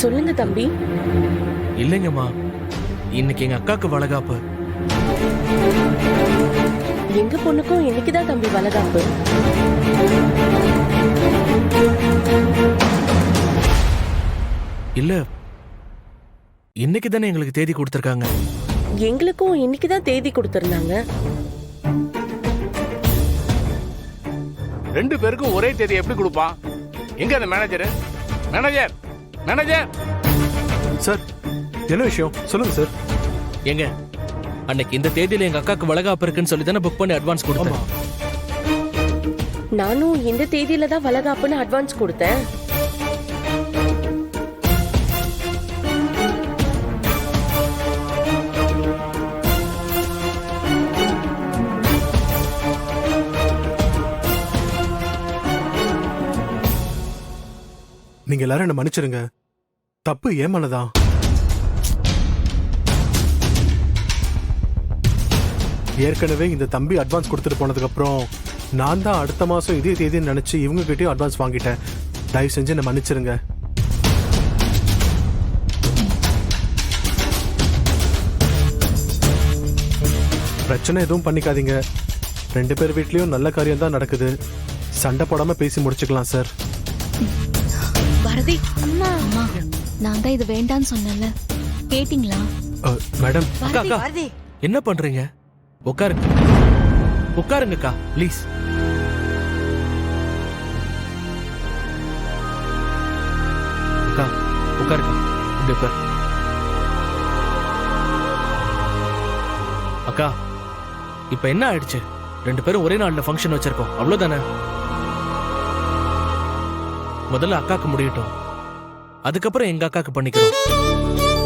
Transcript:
சொல்லுங்க தம்பி. இல்லைங்கம்மா, இன்னைக்கு எங்க அக்காக்கு வளகாப்பு. எங்க பொண்ணுக்கும் இன்னைக்குதான் தம்பி வளகாப்பு. இல்ல, இன்னைக்கு தானே எங்களுக்கு தேதி கொடுத்திருக்காங்க. எங்களுக்கும் இன்னைக்குதான் தேதி கொடுத்திருந்தாங்க. ரெண்டு பேருக்கும் ஒரே தேதி எப்படி கொடுப்பான்? எங்க அந்த மேனேஜர்? மேனேஜர் மேனேஜர் சார், என்ன விஷயம் சொல்லுங்க சார். எங்க அன்னைக்கு இந்த தேதியில எங்க அக்காக்கு வளகாப்பு இருக்குன்னு சொல்லி தானே புக் பண்ணி அட்வான்ஸ் கொடுத்தேன். நானும் இந்த தேதியில தான் வளகாப்புன்னு அட்வான்ஸ் கொடுத்தேன். நீங்க எல்லாரும் என்ன மன்னிச்சிருங்க. தப்பு ஏமானதான். ஏற்கனவே இந்த தம்பி அட்வான்ஸ் கொடுத்துட்டு போனதுக்கு அப்புறம் நான் தான் அடுத்த மாசம் இதே தேதின்னு நினைச்சு இவங்க கிட்டயும் அட்வான்ஸ் வாங்கிட்டேன். தயவு செஞ்சு என்ன மன்னிச்சிருங்க. பிரச்சனை எதுவும் பண்ணிக்காதீங்க. ரெண்டு பேர் வீட்லயும் நல்ல காரியம் தான் நடக்குது. சண்டை போடாம பேசி முடிச்சுக்கலாம் சார். பாரதி, அம்மா அம்மா, நான் தான் இது வேண்டான்னு சொன்னேன்ல, கேட்டிங்களா? மேடம். அக்கா அக்கா, என்ன பண்றீங்க? உட்காருங்க உட்காருங்கக்கா ப்ளீஸ். அக்கா உட்காருங்க. இப்படி உட்காரு. அக்கா, இப்ப என்ன ஆயிடுச்சு? ரெண்டு பேரும் ஒரே நாள்ல ஃபங்க்ஷன் வச்சிருக்கோம், அவ்வளவுதானே? முதல்ல அக்காக்கு முடியட்டும், அதுக்கப்புறம் எங்க அக்காக்கு பண்ணிக்கிறோம்.